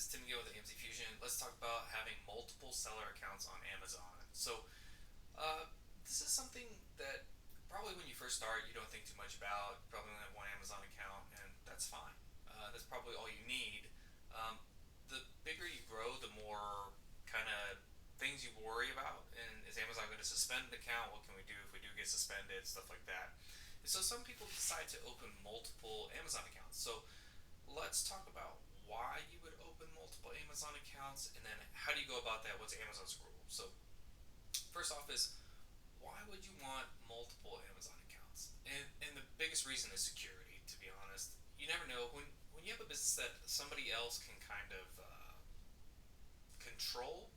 is Tim Gill with AMZ Fusion. Let's talk about having multiple seller accounts on Amazon. Uh, this is something that probably when you first start, you don't think too much about. You probably only have one Amazon account, and that's fine. That's probably all you need. Um, the bigger you grow, the more kind of things you worry about. And is Amazon going to suspend an account? What can we do if we do get suspended? Stuff like that. And so some people decide to open multiple Amazon accounts. So let's talk about why you would open multiple Amazon accounts, and then how do you go about that? What's Amazon's rule? So first off is why would you want multiple Amazon accounts? And the biggest reason is security. To be honest, you never know when you have a business that somebody else can kind of control.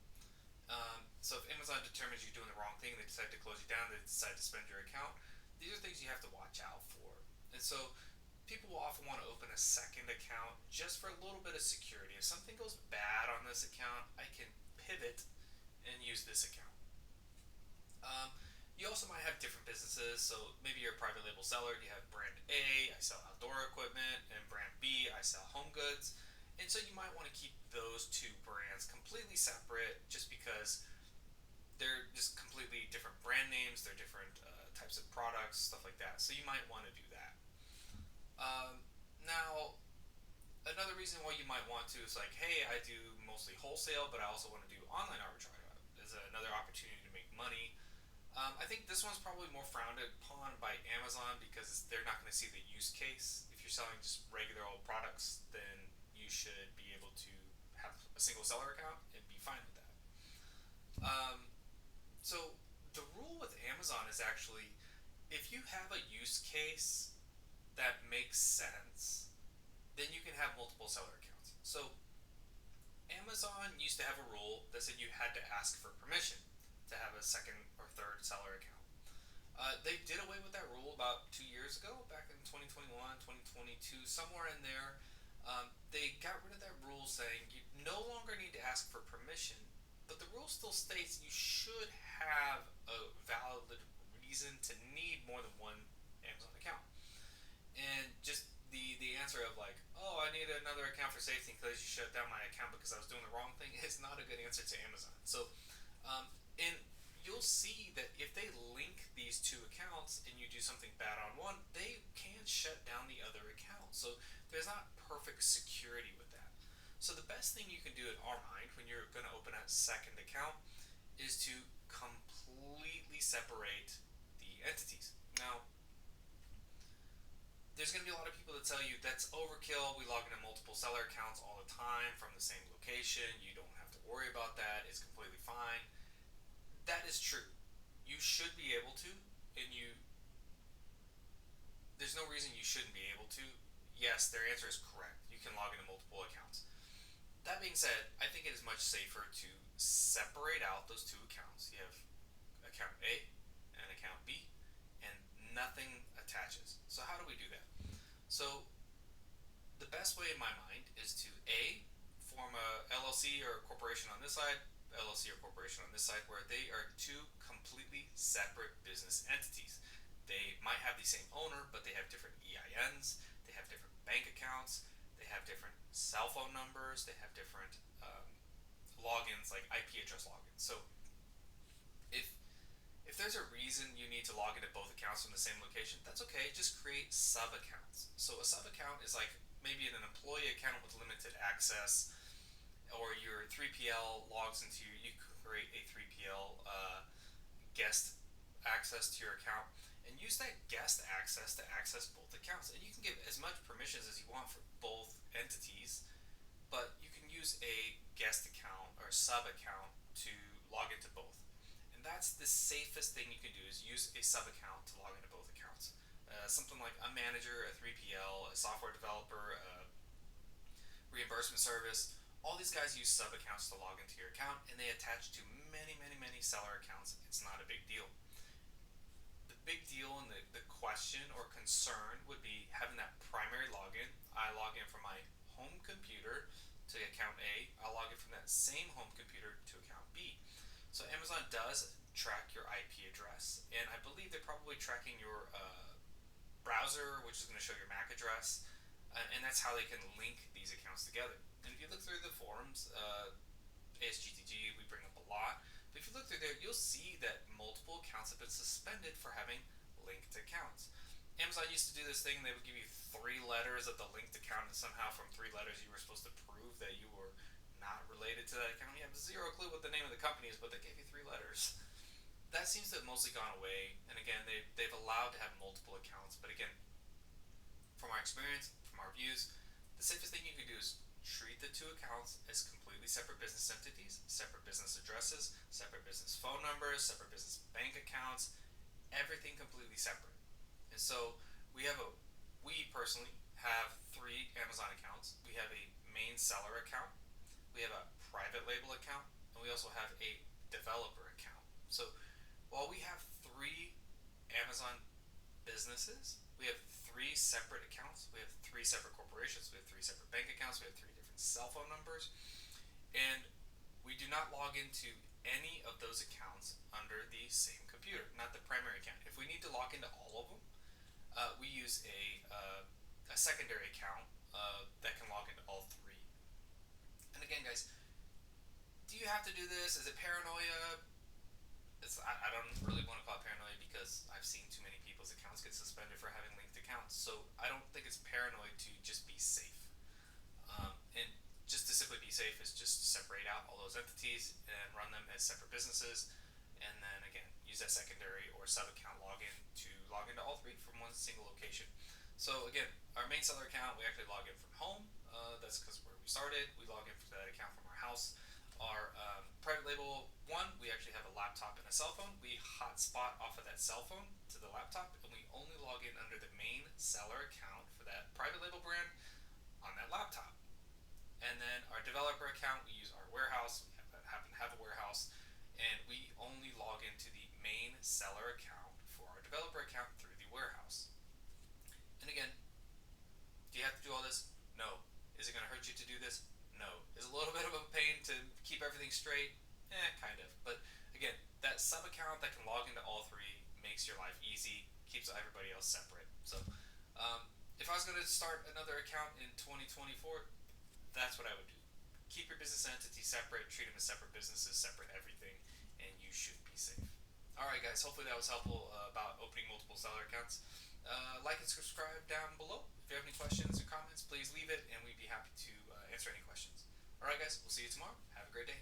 So if Amazon determines you're doing the wrong thing, they decide to close you down, they decide to suspend your account. These are things you have to watch out for. And so people will often want to open a second account just for a little bit of security. If something goes bad on this account, I can pivot and use this account. Um, you also might have different businesses. So maybe you're a private label seller. You have brand A, I sell outdoor equipment, and brand B, I sell home goods. And so you might want to keep those two brands completely separate just because they're just completely different brand names, they're different types of products, stuff like that. So you might want to do that. Now, another reason why you might want to is like, hey, I do mostly wholesale, but I also want to do online arbitrage. There's another opportunity to make money. I think this one's probably more frowned upon by Amazon because they're not going to see the use case. If you're selling just regular old products, then you should be able to have a single seller account and be fine with that. Um, so the rule with Amazon is actually if you have a use case that makes sense, then you can have multiple seller accounts. So Amazon used to have a rule that said you had to ask for permission to have a second or third seller account. They did away with that rule about 2 years ago, back in 2021, 2022, somewhere in there. They got rid of that rule saying you no longer need to ask for permission, but the rule still states you should have a valid reason to need more than one Amazon account. And just the answer of like, oh, I need another account for safety because you shut down my account because I was doing the wrong thing is not a good answer to Amazon. So, and you'll see that if they link these two accounts and you do something bad on one, they can shut down the other account. So there's not perfect security with that. So the best thing you can do in our mind when you're going to open a second account is to completely separate the entities. Now, there's going to be a lot of people that tell you that's overkill. We log into multiple seller accounts all the time from the same location. You don't have to worry about that. It's completely fine. That is true. You should be able to, and there's no reason you shouldn't be able to. Yes, their answer is correct. You can log into multiple accounts. That being said, I think it is much safer to separate out those two accounts. You have account A and account B, and nothing attaches. So how do we do that? So the best way in my mind is to A, form a LLC or a corporation on this side, LLC or corporation on this side, where they are two completely separate business entities. They might have the same owner, but they have different EINs, they have different bank accounts, they have different cell phone numbers, they have different logins, like IP address logins. So if if there's a reason you need to log into both accounts from the same location, that's okay. Just create sub accounts. So a sub account is like maybe an employee account with limited access, or your 3PL logs into you create a 3PL guest access to your account and use that guest access to access both accounts. And you can give as much permissions as you want for both entities, but you can use a guest account or sub account to log into both. And that's the safest thing you can do is use a sub account to log into both accounts. Something like a manager, a 3PL, a software developer, a reimbursement service. All these guys use sub accounts to log into your account, and they attach to many, many, many seller accounts. It's not a big deal. The big deal and the question or concern would be having that primary login. I log in from my home computer to account A. I log in from that same home computer to account B. So Amazon does track your IP address, and I believe they're probably tracking your browser, which is going to show your MAC address, and that's how they can link these accounts together. And if you if you look through the forums, ASGTG, we bring up a lot. But if you look through there, you'll see that multiple accounts have been suspended for having linked accounts. Amazon used to do this thing, they would give you 3 letters of the linked account, and somehow from 3 letters you were supposed to prove that you were not related to that account. You have zero clue what the name of the company is, but they gave you 3 letters. That seems to have mostly gone away, and again, they've allowed to have multiple accounts, but again, from our experience, from our views, the safest thing you can do is treat the two accounts as completely separate business entities, separate business addresses, separate business phone numbers, separate business bank accounts, everything completely separate. And so we personally have 3 Amazon accounts. We have a main seller account, we have a private label account, and we also have a developer account. So while we have 3 Amazon businesses, we have 3 separate accounts, we have 3 separate corporations, we have 3 separate bank accounts, we have 3 different cell phone numbers, and we do not log into any of those accounts under the same computer, not the primary account. If we need to log into all of them, we use a secondary account that can log into all 3. And again, guys, do you have to do this? Is it paranoia? I don't really want to call it paranoia because I've seen too many people's accounts get suspended for having linked accounts. So I don't think it's paranoid to just be safe. And just to simply be safe is just separate out all those entities and run them as separate businesses. And then again, use that secondary or sub account login to log into all 3 from one single location. So again, our main seller account, we actually log in from home. That's because where we started. We log in for that account from our house. Our private label one, we actually have a laptop and a cell phone. We hotspot off of that cell phone to the laptop, and we only log in under the main seller account for that private label brand on that laptop. And then our developer account, we use our warehouse. We happen to have a warehouse, and we only log into the main seller account for our developer account through the warehouse. And again, do you have to do all this? No. Is it going to hurt you to do this? No. Is it a little bit of a pain to keep everything straight? Kind of. But again, that sub account that can log into all 3 makes your life easy, keeps everybody else separate. So, if I was going to start another account in 2024, that's what I would do. Keep your business entity separate, treat them as separate businesses, separate everything, and you should be safe. Alright, guys, hopefully that was helpful about opening multiple seller accounts. Like and subscribe down below. If you have any questions or comments, please leave it, and we'd be happy to answer any questions. Alright, guys, we'll see you tomorrow. Have a great day.